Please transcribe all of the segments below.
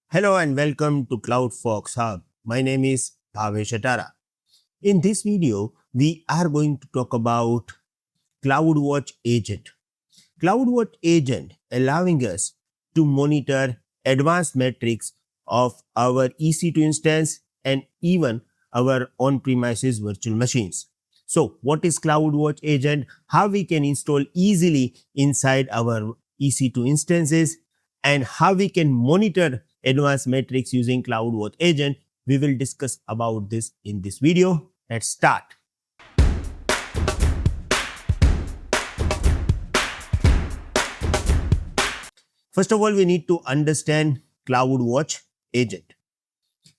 Hello and welcome to CloudFolks Hub. My name is Bhavesh Atara. In this video, we are going to talk about CloudWatch Agent. CloudWatch Agent allowing us to monitor advanced metrics of our EC2 instance and even our on-premises virtual machines. So, what is CloudWatch Agent? How we can install easily inside our EC2 instances and how we can monitor advanced metrics using CloudWatch Agent. We will discuss about this in this video. Let's start. First of all, we need to understand CloudWatch Agent.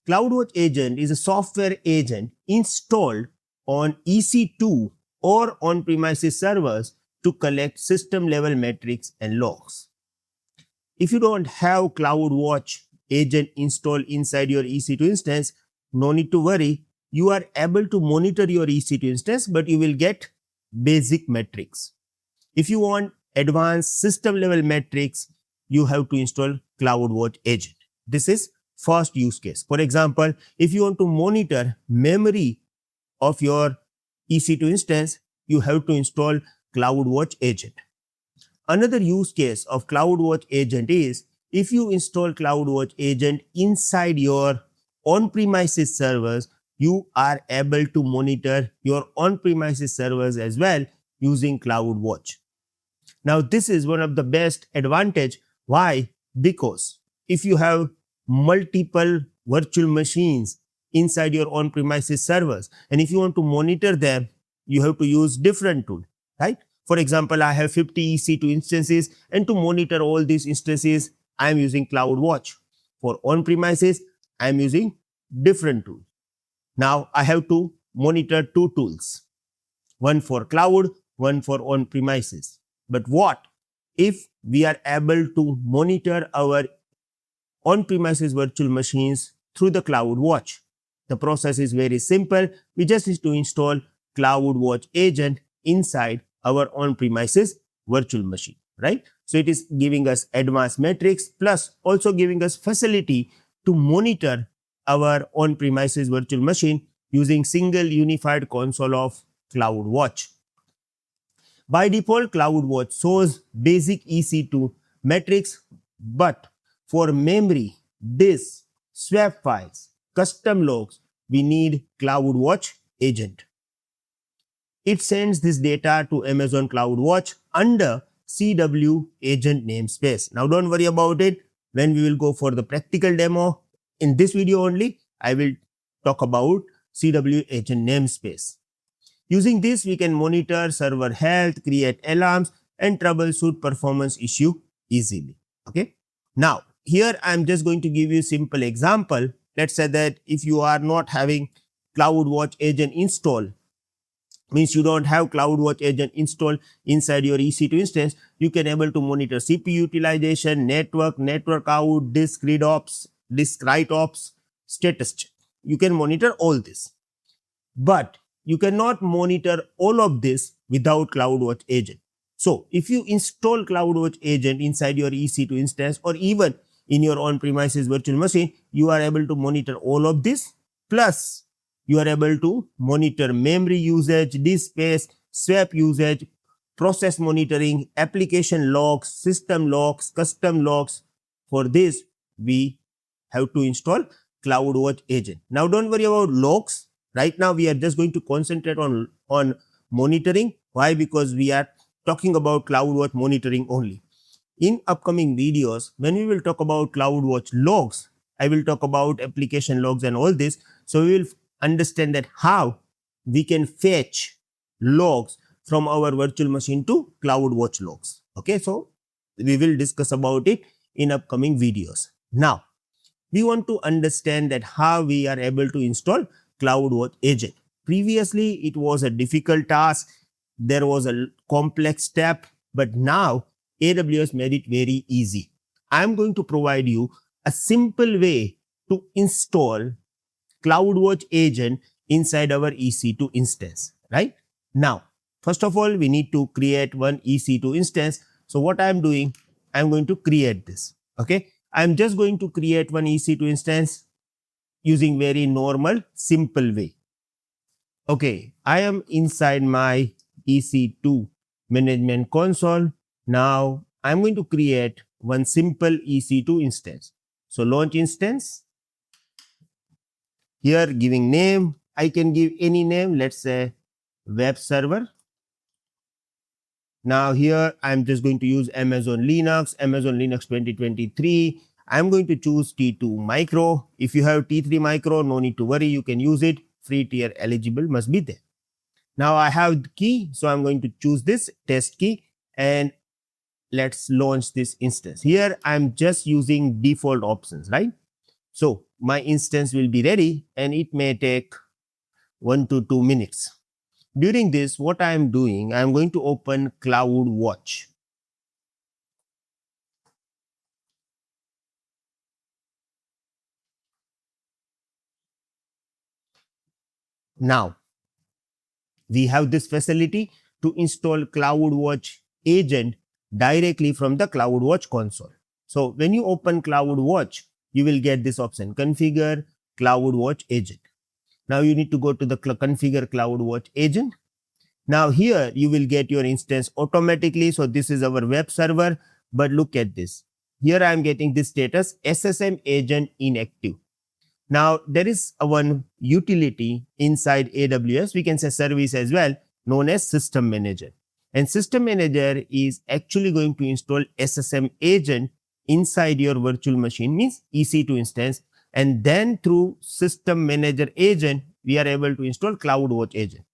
CloudWatch Agent is a software agent installed on EC2 or on-premises servers to collect system-level metrics and logs. If you don't have CloudWatch Agent installed inside your EC2 instance, no need to worry. You are able to monitor your EC2 instance, but you will get basic metrics. If you want advanced system-level metrics, you have to install CloudWatch Agent. This is first use case. For example, if you want to monitor memory of your EC2 instance, you have to install CloudWatch Agent. Another use case of CloudWatch Agent is if you install CloudWatch Agent inside your on-premises servers, you are able to monitor your on-premises servers as well using CloudWatch. Now, this is one of the best advantage. Why? Because if you have multiple virtual machines inside your on-premises servers, and if you want to monitor them, you have to use different tools, right? For example, I have 50 EC2 instances, and to monitor all these instances, I am using CloudWatch. For on-premises, I am using different tools. Now, I have to monitor two tools, one for cloud, one for on-premises. But what if we are able to monitor our on-premises virtual machines through the CloudWatch? The process is very simple. We just need to install CloudWatch Agent inside our on-premises virtual machine, right? So it is giving us advanced metrics plus also giving us facility to monitor our on-premises virtual machine using single unified console of CloudWatch. By default, CloudWatch shows basic EC2 metrics, but for memory, disk, swap files, custom logs, we need CloudWatch Agent. It sends this data to Amazon CloudWatch under CW Agent namespace. Now don't worry about it. When we will go for the practical demo, in this video only, I will talk about CW Agent namespace. Using this, we can monitor server health, create alarms, and troubleshoot performance issue easily. Okay. Now, here I am just going to give you a simple example. Let's say that if you are not having CloudWatch Agent installed, means you don't have CloudWatch Agent installed inside your EC2 instance, you can able to monitor CPU utilization, network out, disk read ops, disk write ops, status check. You can monitor all this. But you cannot monitor all of this without CloudWatch Agent. So, if you install CloudWatch Agent inside your EC2 instance or even in your on-premises virtual machine, you are able to monitor all of this, plus you are able to monitor memory usage, disk space, swap usage, process monitoring, application logs, system logs, custom logs. For this, we have to install CloudWatch Agent. Now, don't worry about logs. Right now, we are just going to concentrate on monitoring. Why? Because we are talking about CloudWatch monitoring only. In upcoming videos, when we will talk about CloudWatch logs, I will talk about application logs and all this. So, we will understand that how we can fetch logs from our virtual machine to CloudWatch logs. Okay, so we will discuss about it in upcoming videos. Now, we want to understand that how we are able to install CloudWatch Agent. Previously, it was a difficult task. There was a complex step, but now AWS made it very easy. I am going to provide you a simple way to install CloudWatch Agent inside our EC2 instance, right? Now, first of all, we need to create one EC2 instance. So what I am doing, I am going to create this. Okay. I'm just going to create one EC2 instance using very normal, simple way. Okay, I am inside my EC2 management console. Now I'm going to create one simple EC2 instance. So launch instance. Here giving name, I can give any name, let's say web server. Now here I'm just going to use Amazon Linux 2023. I'm going to choose T2 micro. If you have T3 micro, no need to worry, you can use it. Free tier eligible must be there. Now I have the key, so I'm going to choose this test key and let's launch this instance. Here I'm just using default options, right? So my instance will be ready and it may take 1 to 2 minutes. During this, what I am doing, I am going to open CloudWatch. Now, we have this facility to install CloudWatch Agent directly from the CloudWatch console. So when you open CloudWatch, you will get this option, Configure CloudWatch Agent. Now you need to go to the Configure CloudWatch Agent. Now here you will get your instance automatically. So this is our web server, but look at this. Here I am getting this status SSM agent inactive. Now there is one utility inside AWS, we can say service as well, known as System Manager. And System Manager is actually going to install SSM agent inside your virtual machine, means EC2 instance. And then through System Manager agent, we are able to install CloudWatch Agent.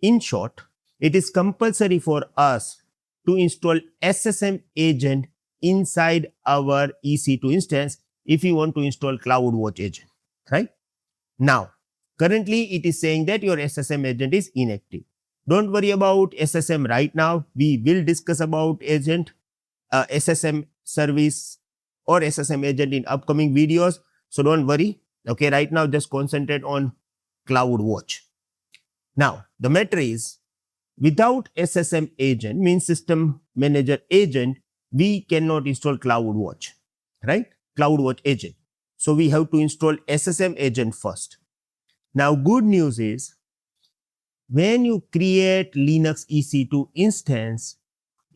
In short, it is compulsory for us to install SSM agent inside our EC2 instance if you want to install CloudWatch Agent, right? Now, currently it is saying that your SSM agent is inactive. Don't worry about SSM right now. We will discuss about agent, SSM service or SSM agent in upcoming videos. So don't worry. Okay, right now just concentrate on CloudWatch. Now, the matter is, without SSM agent, means System Manager agent, we cannot install CloudWatch, right? CloudWatch agent. So we have to install SSM agent first. Now, good news is, when you create Linux EC2 instance,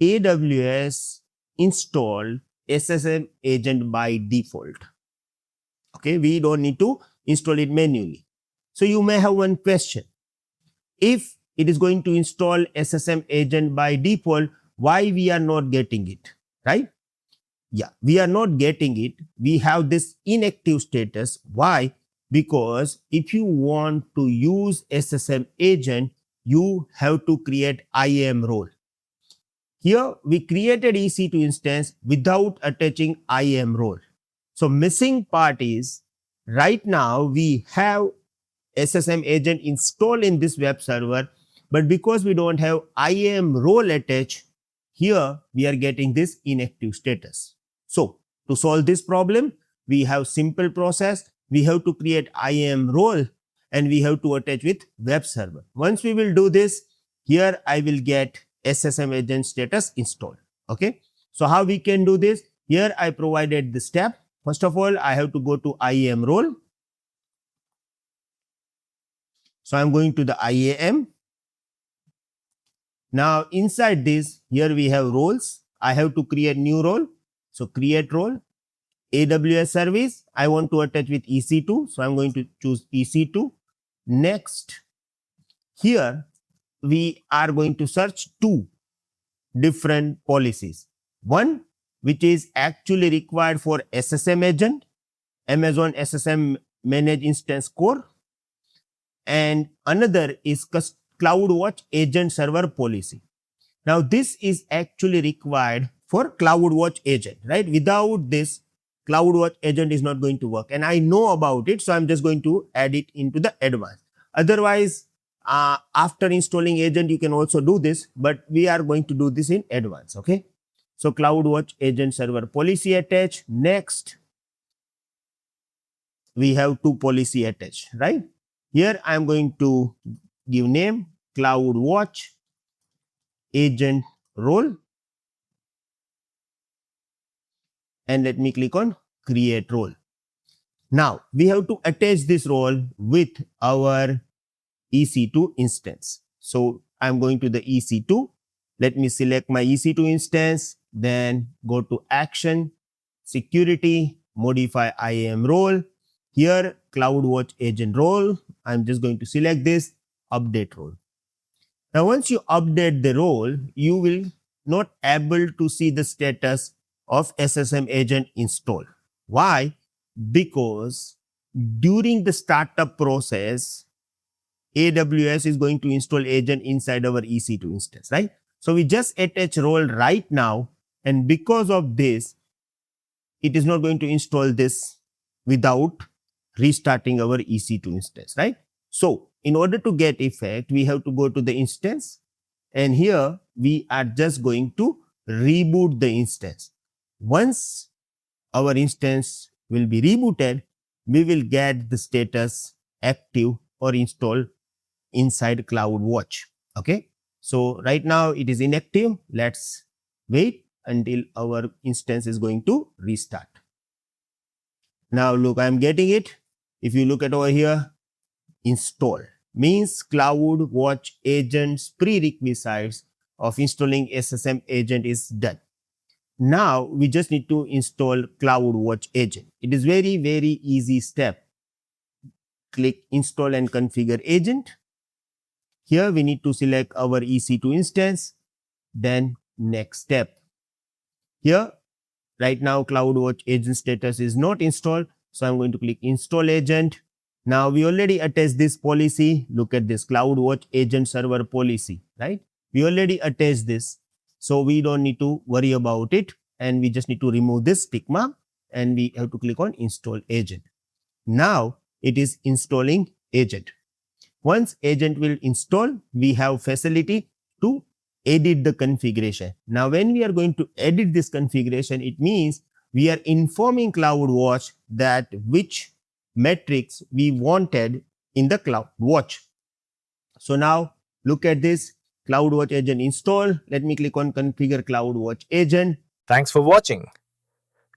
AWS install SSM agent by default. Okay, we don't need to install it manually. So you may have one question. If it is going to install SSM agent by default, why we are not getting it, right? Yeah, we are not getting it. We have this inactive status. Why? Because if you want to use SSM agent, you have to create IAM role. Here we created EC2 instance without attaching IAM role. So missing part is, right now we have SSM agent installed in this web server, but because we don't have IAM role attached, here we are getting this inactive status. So to solve this problem, we have simple process. We have to create IAM role and we have to attach with web server. Once we will do this, here I will get SSM agent status installed. Okay. So how we can do this? Here I provided the step. First of all, I have to go to IAM role. So I'm going to the IAM. Now inside this, here we have roles. I have to create new role. So create role. AWS service, I want to attach with EC2. So I'm going to choose EC2. Next, here we are going to search two different policies. One, which is actually required for SSM agent, Amazon SSM Manage Instance Core. And another is CloudWatch Agent Server Policy. Now this is actually required for CloudWatch Agent, right? Without this, CloudWatch Agent is not going to work. And I know about it, so I'm just going to add it into the advanced. Otherwise, after installing agent, you can also do this, but we are going to do this in advance, okay? So CloudWatch Agent Server Policy attached. Next, we have two policy attached, right? Here I am going to give name CloudWatch Agent Role. And let me click on create role. Now we have to attach this role with our EC2 instance. So I'm going to the EC2. Let me select my EC2 instance, then go to action, security, modify IAM role. Here, CloudWatch Agent role. I'm just going to select this, update role. Now, once you update the role, you will not able to see the status of SSM agent install. Why? Because during the startup process, AWS is going to install agent inside our EC2 instance, right? So we just attach role right now, and because of this, it is not going to install this without restarting our EC2 instance, right? So in order to get effect, we have to go to the instance, and here we are just going to reboot the instance. Once our instance will be rebooted, we will get the status active or installed inside CloudWatch. Okay. So right now it is inactive. Let's wait until our instance is going to restart. Now look, I'm getting it. If you look at over here, install means CloudWatch Agent's prerequisites of installing SSM agent is done. Now we just need to install CloudWatch Agent. It is very, very easy step. Click install and configure agent. Here we need to select our EC2 instance, then next step. Here, right now CloudWatch Agent status is not installed, so I'm going to click install agent. Now we already attached this policy. Look at this CloudWatch Agent server policy, right? We already attached this, so we don't need to worry about it, and we just need to remove this tick mark, and we have to click on install agent. Now it is installing agent. Once agent will install, we have facility to edit the configuration. Now when we are going to edit this configuration, it means we are informing CloudWatch that which metrics we wanted in the CloudWatch. So now look at this, CloudWatch Agent install. Let me click on configure CloudWatch Agent. Thanks for watching.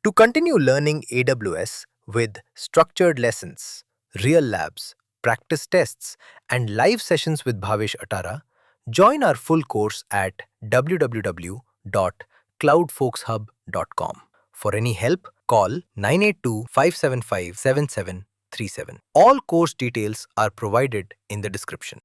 To continue learning AWS with structured lessons, real labs, practice tests, and live sessions with Bhavesh Atara, join our full course at www.cloudfolkshub.com. For any help, call 982-575-7737. All course details are provided in the description.